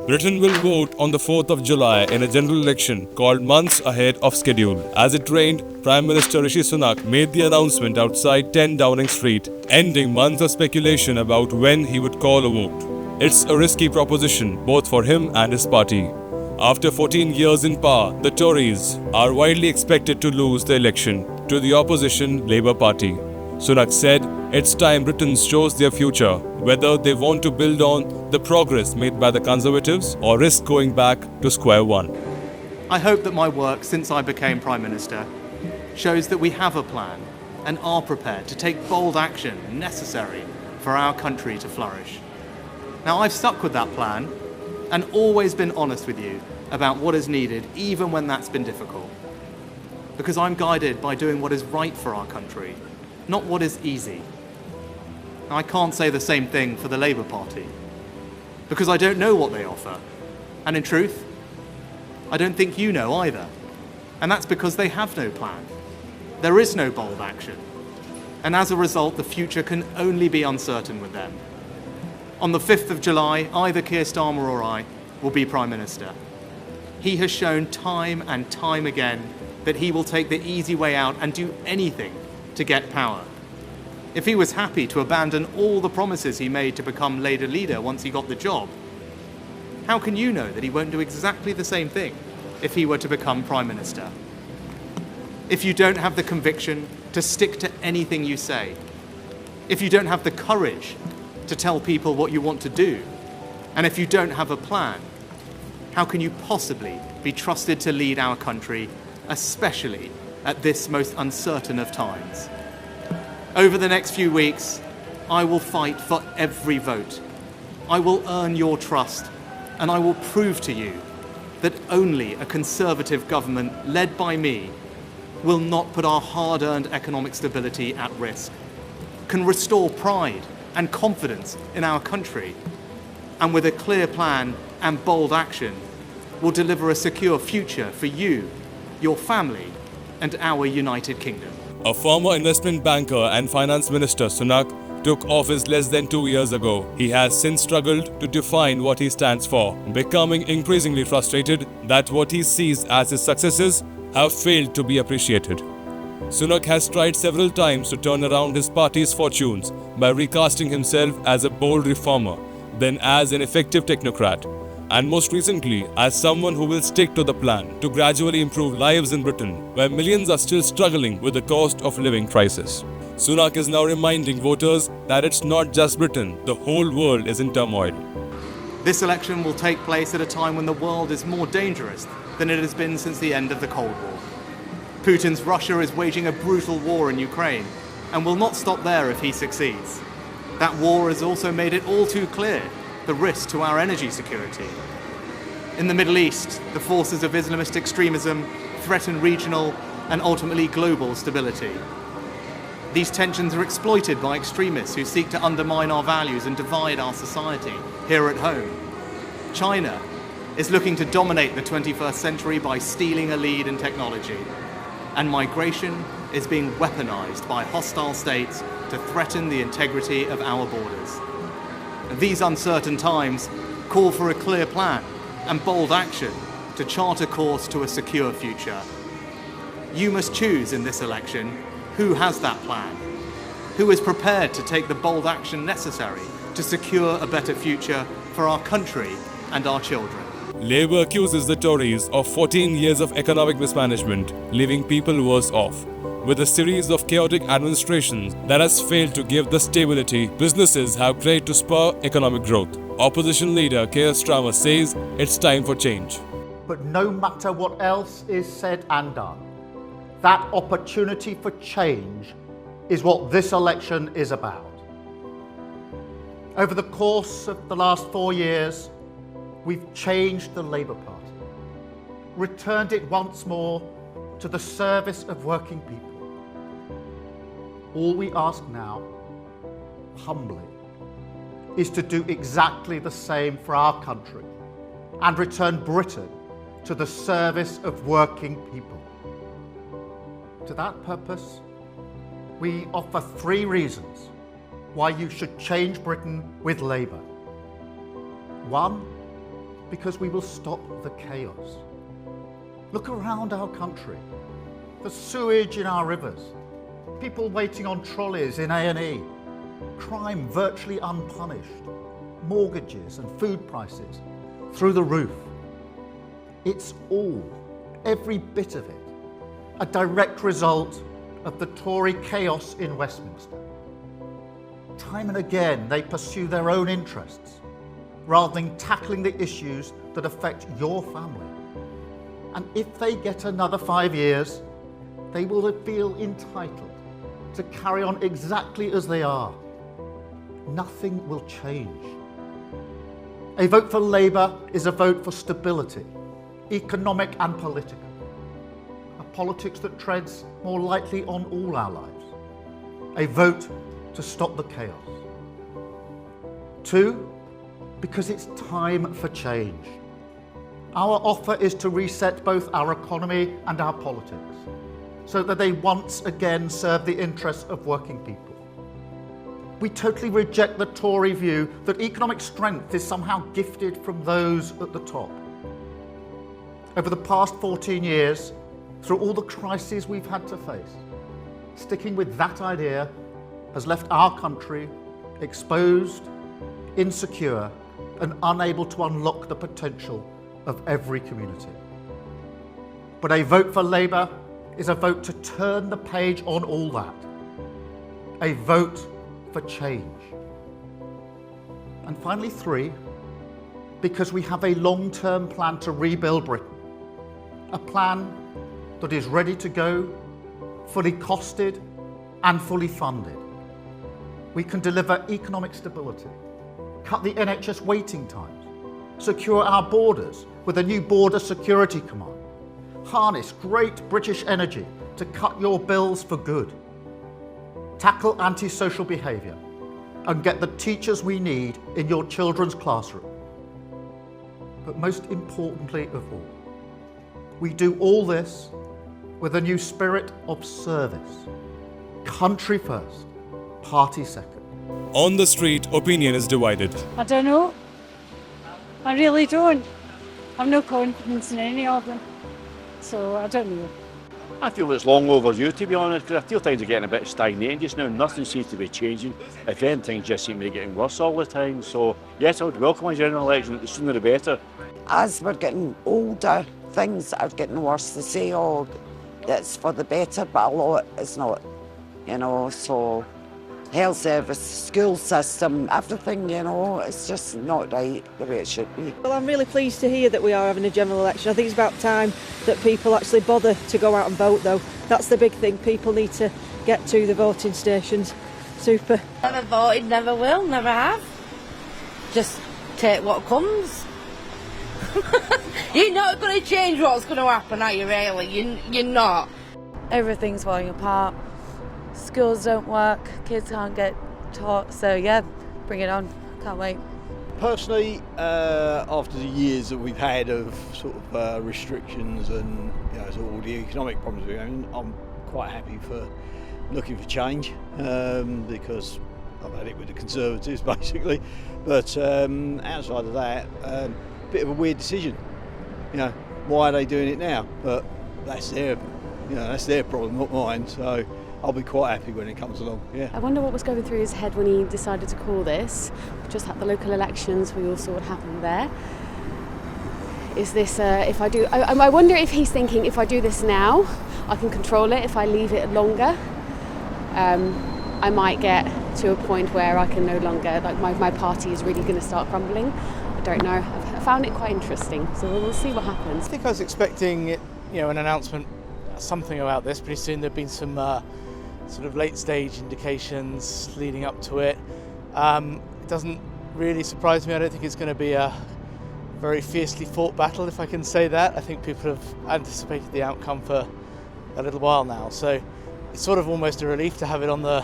Britain will vote on the 4th of July in a general election called months ahead of schedule. As it rained, Prime Minister Rishi Sunak made the announcement outside 10 Downing Street, ending months of speculation about when he would call a vote. It's a risky proposition both for him and his party. After 14 years in power, the Tories are widely expected to lose the election to the opposition Labour Party. Sunak said it's time Britons chose their future, whether they want to build on the progress made by the Conservatives or risk going back to square one. I hope that my work since I became Prime Minister shows that we have a plan and are prepared to take bold action necessary for our country to flourish. Now, I've stuck with that plan and always been honest with you about what is needed, even when that's been difficult. Because I'm guided by doing what is right for our country, not what is easy. Now, I can't say the same thing for the Labour Party, because I don't know what they offer. And in truth, I don't think you know either. And that's because they have no plan. There is no bold action. And as a result, the future can only be uncertain with them. On the 5th of July, either Keir Starmer or I will be Prime Minister. He has shown time and time again that he will take the easy way out and do anything to get power. If he was happy to abandon all the promises he made to become Labour leader once he got the job, how can you know that he won't do exactly the same thing if he were to become Prime Minister? If you don't have the conviction to stick to anything you say, if you don't have the courage to tell people what you want to do, and if you don't have a plan, how can you possibly be trusted to lead our country, especially at this most uncertain of times? Over the next few weeks, I will fight for every vote. I will earn your trust, and I will prove to you that only a Conservative government led by me will not put our hard-earned economic stability at risk, can restore pride and confidence in our country, and with a clear plan and bold action, will deliver a secure future for you, your family, and our United Kingdom. A former investment banker and finance minister, Sunak took office less than 2 years ago. He has since struggled to define what he stands for, becoming increasingly frustrated that what he sees as his successes have failed to be appreciated. Sunak has tried several times to turn around his party's fortunes by recasting himself as a bold reformer, then as an effective technocrat, and most recently as someone who will stick to the plan to gradually improve lives in Britain, where millions are still struggling with the cost of living crisis. Sunak is now reminding voters that it's not just Britain, the whole world is in turmoil. This election will take place at a time when the world is more dangerous than it has been since the end of the Cold War. Putin's Russia is waging a brutal war in Ukraine and will not stop there if he succeeds. That war has also made it all too clear the risk to our energy security. In the Middle East, the forces of Islamist extremism threaten regional and ultimately global stability. These tensions are exploited by extremists who seek to undermine our values and divide our society here at home. China is looking to dominate the 21st century by stealing a lead in technology. And migration is being weaponized by hostile states to threaten the integrity of our borders. And these uncertain times call for a clear plan and bold action to chart a course to a secure future. You must choose in this election who has that plan, who is prepared to take the bold action necessary to secure a better future for our country and our children. Labour accuses the Tories of 14 years of economic mismanagement, leaving people worse off, with a series of chaotic administrations that has failed to give the stability businesses have prayed to spur economic growth. Opposition leader Keir Starmer says it's time for change. But no matter what else is said and done, that opportunity for change is what this election is about. Over the course of the last 4 years, we've changed the Labour Party, returned it once more to the service of working people. All we ask now, humbly, is to do exactly the same for our country and return Britain to the service of working people. To that purpose, we offer 3 reasons why you should change Britain with Labour. 1, because we will stop the chaos. Look around our country. The sewage in our rivers, people waiting on trolleys in A&E, crime virtually unpunished, mortgages and food prices through the roof. It's all, every bit of it, a direct result of the Tory chaos in Westminster. Time and again, they pursue their own interests rather than tackling the issues that affect your family. And if they get another 5 years, they will feel entitled to carry on exactly as they are. Nothing will change. A vote for Labour is a vote for stability, economic and political. A politics that treads more lightly on all our lives. A vote to stop the chaos. 2, because it's time for change. Our offer is to reset both our economy and our politics, so that they once again serve the interests of working people. We totally reject the Tory view that economic strength is somehow gifted from those at the top. Over the past 14 years, through all the crises we've had to face, sticking with that idea has left our country exposed, insecure, and unable to unlock the potential of every community. But a vote for Labour is a vote to turn the page on all that. A vote for change. And finally, 3, because we have a long-term plan to rebuild Britain. A plan that is ready to go, fully costed and fully funded. We can deliver economic stability, cut the NHS waiting times, secure our borders with a new border security command, harness great British energy to cut your bills for good, tackle antisocial behaviour, and get the teachers we need in your children's classroom. But most importantly of all, we do all this with a new spirit of service. Country first, party second. On the street, opinion is divided. I don't know. I really don't. I've no confidence in any of them. So I don't know. I feel it's long overdue, to be honest, because I feel things are getting a bit stagnating just now. Nothing seems to be changing. If anything, things just seem to be getting worse all the time. So yes, I would welcome a general election. The sooner the better. As we're getting older, things are getting worse. They say, oh, it's for the better, but a lot is not, you know, so health service, school system, everything, you know, it's just not right the way it should be. Well, I'm really pleased to hear that we are having a general election. I think it's about time that people actually bother to go out and vote, though. That's the big thing. People need to get to the voting stations. Super. Never voted, never will, never have. Just take what comes. You're not going to change what's going to happen, are you, really? You're not. Everything's falling apart. Schools don't work, kids can't get taught, so yeah, bring it on, can't wait. Personally, after the years that we've had of sort of restrictions and sort of all the economic problems we're having, I'm quite happy for looking for change because I've had it with the Conservatives basically. But outside of that, bit of a weird decision. Why are they doing it now? But that's their problem, not mine. So I'll be quite happy when it comes along, yeah. I wonder what was going through his head when he decided to call this. We've just had the local elections, we all saw what happened there. Is this, I wonder if he's thinking, if I do this now, I can control it. If I leave it longer, I might get to a point where I can no longer, like my party is really going to start crumbling. I don't know. I found it quite interesting, so we'll see what happens. I think I was expecting, an announcement, something about this pretty soon. There've been some sort of late stage indications leading up to it. It doesn't really surprise me. I don't think it's going to be a very fiercely fought battle, if I can say that. I think people have anticipated the outcome for a little while now, so it's sort of almost a relief to have it on the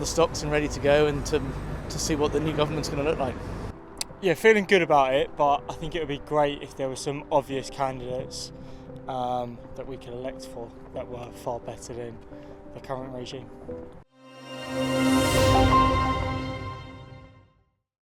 stocks and ready to go, and to see what the new government's going to look like. Yeah, feeling good about it, but I think it would be great if there were some obvious candidates that we could elect for that were far better than the current regime.